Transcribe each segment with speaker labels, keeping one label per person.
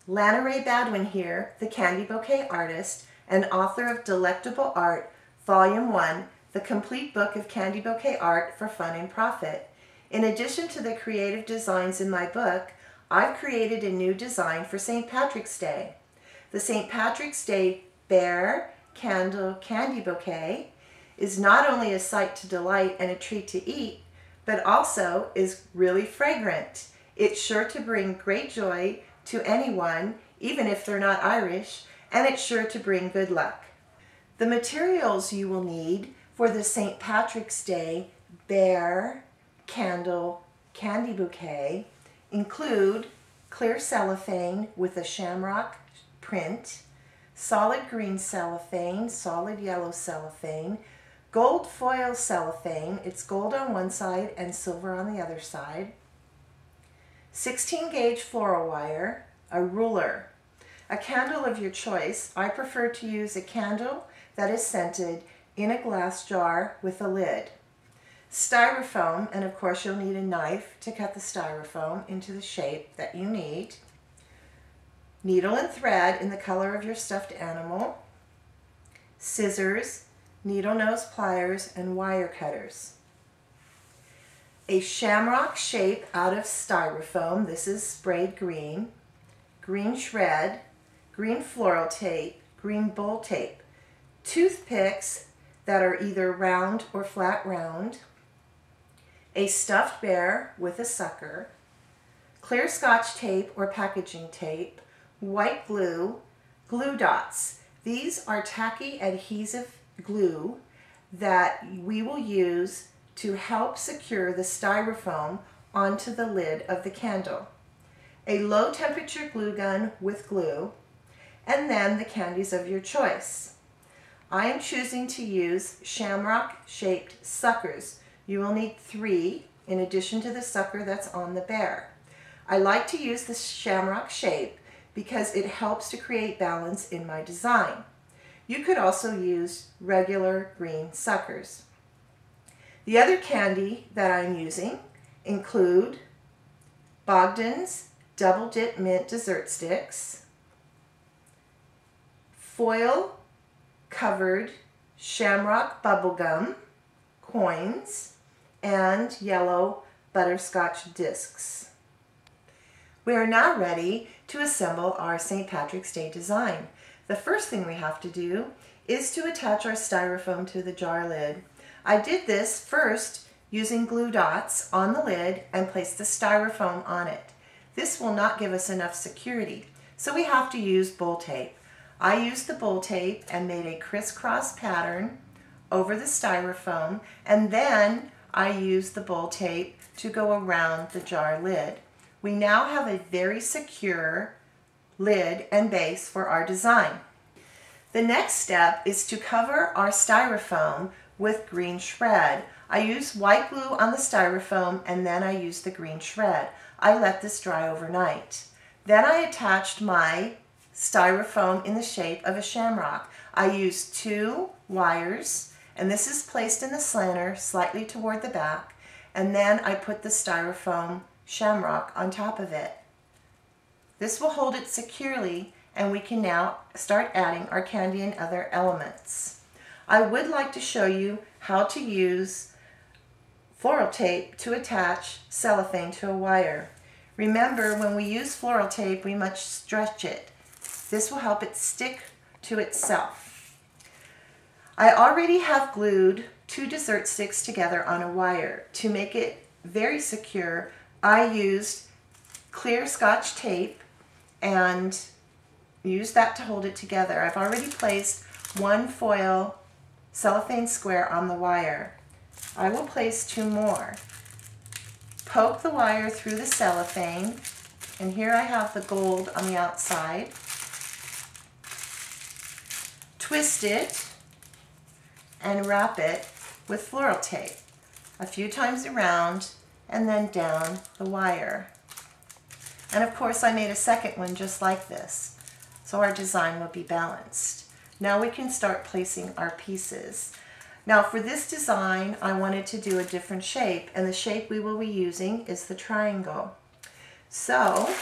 Speaker 1: Lana Badouin here, the Candy Bouquet artist and author of Delectable Art, Volume 1, the complete book of candy bouquet art for fun and profit. In addition to the creative designs in my book, I've created a new design for St. Patrick's Day. The St. Patrick's Day Bear Candle Candy Bouquet is not only a sight to delight and a treat to eat, but also is really fragrant. It's sure to bring great joy to anyone, even if they're not Irish, and it's sure to bring good luck. The materials you will need for the St. Patrick's Day Bear Candle Candy Bouquet include clear cellophane with a shamrock print, solid green cellophane, solid yellow cellophane, gold foil cellophane, it's gold on one side and silver on the other side, 16 gauge floral wire, a ruler, a candle of your choice. I prefer to use a candle that is scented in a glass jar with a lid. Styrofoam, and of course you'll need a knife to cut the styrofoam into the shape that you need. Needle and thread in the color of your stuffed animal. Scissors, needle nose pliers, and wire cutters. A shamrock shape out of styrofoam, this is sprayed green, green shred, green floral tape, green bowl tape, toothpicks that are either round or flat round, a stuffed bear with a sucker, clear Scotch tape or packaging tape, white glue, glue dots. These are tacky adhesive glue that we will use to help secure the styrofoam onto the lid of the candle. A low temperature glue gun with glue, and then the candies of your choice. I am choosing to use shamrock shaped suckers. You will need 3 in addition to the sucker that's on the bear. I like to use the shamrock shape because it helps to create balance in my design. You could also use regular green suckers. The other candy that I'm using include Bogdan's Double Dip Mint Dessert Sticks, foil covered shamrock bubblegum coins, and yellow butterscotch discs. We are now ready to assemble our St. Patrick's Day design. The first thing we have to do is to attach our styrofoam to the jar lid. I did this first using glue dots on the lid and placed the styrofoam on it. This will not give us enough security, so we have to use bowl tape. I used the bowl tape and made a crisscross pattern over the styrofoam, and then I used the bowl tape to go around the jar lid. We now have a very secure lid and base for our design. The next step is to cover our styrofoam with green shred. I used white glue on the styrofoam and then I used the green shred. I let this dry overnight. Then I attached my styrofoam in the shape of a shamrock. I used 2 wires, and this is placed in the slanter slightly toward the back, and then I put the styrofoam shamrock on top of it. This will hold it securely, and we can now start adding our candy and other elements. I would like to show you how to use floral tape to attach cellophane to a wire. Remember, when we use floral tape, we must stretch it. This will help it stick to itself. I already have glued 2 dessert sticks together on a wire. To make it very secure, I used clear Scotch tape and used that to hold it together. I've already placed 1 foil cellophane square on the wire. I will place 2 more. Poke the wire through the cellophane, and here I have the gold on the outside. Twist it and wrap it with floral tape a few times around and then down the wire. And of course I made a second one just like this, so our design will be balanced. Now we can start placing our pieces. Now for this design I wanted to do a different shape, and the shape we will be using is the triangle. So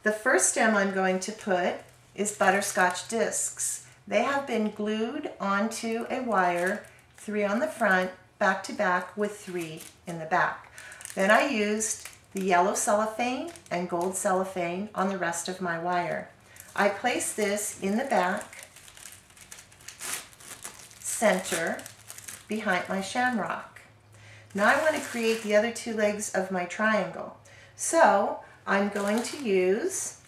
Speaker 1: The first stem I'm going to put is butterscotch discs. They have been glued onto a wire, 3 on the front, back to back with 3 in the back. Then I used the yellow cellophane and gold cellophane on the rest of my wire. I place this in the back center behind my shamrock. Now I want to create the other 2 legs of my triangle. So I'm going to use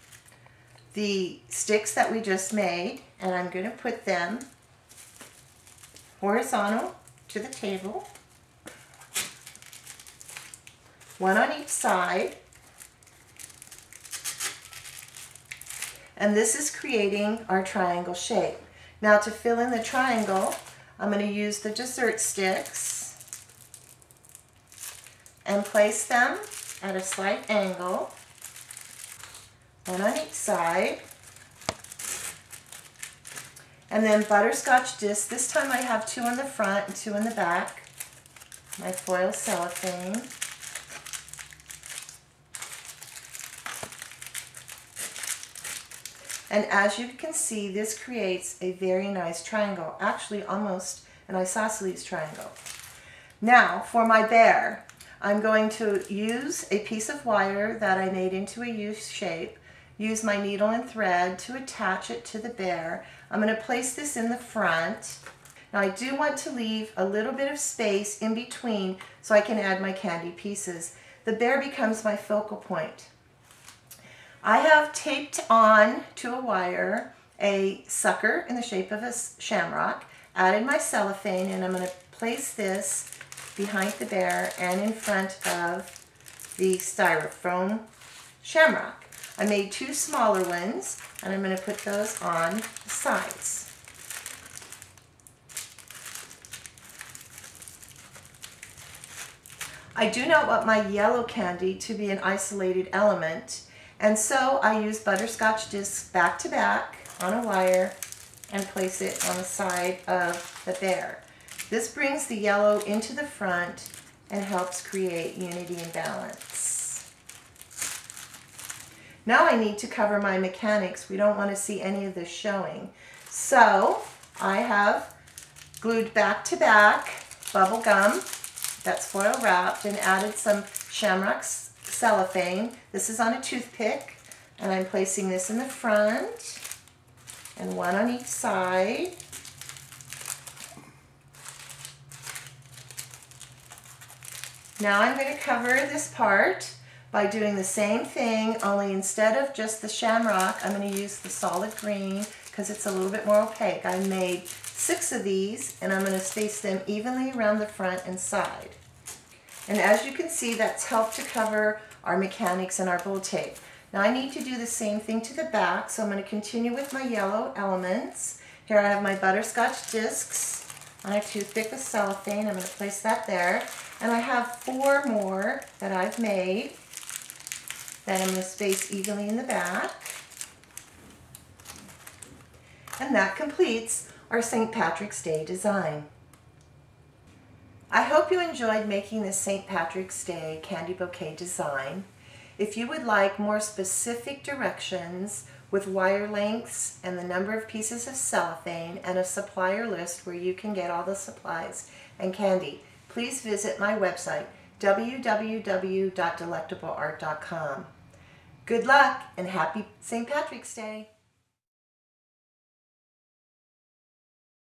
Speaker 1: the sticks that we just made, and I'm going to put them horizontal to the table, 1 on each side, and this is creating our triangle shape. Now to fill in the triangle, I'm going to use the dessert sticks and place them at a slight angle, 1 on each side. And then butterscotch discs. This time I have 2 on the front and 2 in the back. My foil cellophane. And as you can see, this creates a very nice triangle. Actually, almost an isosceles triangle. Now, for my bear, I'm going to use a piece of wire that I made into a U shape, use my needle and thread to attach it to the bear. I'm going to place this in the front. Now I do want to leave a little bit of space in between so I can add my candy pieces. The bear becomes my focal point. I have taped on to a wire a sucker in the shape of a shamrock, added my cellophane, and I'm going to place this behind the bear and in front of the styrofoam shamrock. I made 2 smaller ones, and I'm going to put those on the sides. I do not want my yellow candy to be an isolated element, and so I use butterscotch discs back to back on a wire and place it on the side of the bear. This brings the yellow into the front and helps create unity and balance. Now I need to cover my mechanics. We don't want to see any of this showing. So I have glued back to back bubble gum that's foil wrapped and added some shamrock cellophane. This is on a toothpick, and I'm placing this in the front and 1 on each side. Now I'm going to cover this part by doing the same thing, only instead of just the shamrock, I'm going to use the solid green because it's a little bit more opaque. I made 6 of these, and I'm going to space them evenly around the front and side. And as you can see, that's helped to cover our mechanics and our bow tape. Now I need to do the same thing to the back, so I'm going to continue with my yellow elements. Here I have my butterscotch discs on a toothpick with cellophane. I'm going to place that there. And I have 4 more that I've made that I'm going to space evenly in the back. And that completes our St. Patrick's Day design. I hope you enjoyed making this St. Patrick's Day candy bouquet design. If you would like more specific directions with wire lengths and the number of pieces of cellophane and a supplier list where you can get all the supplies and candy, please visit my website, www.delectableart.com. Good luck and happy St. Patrick's Day!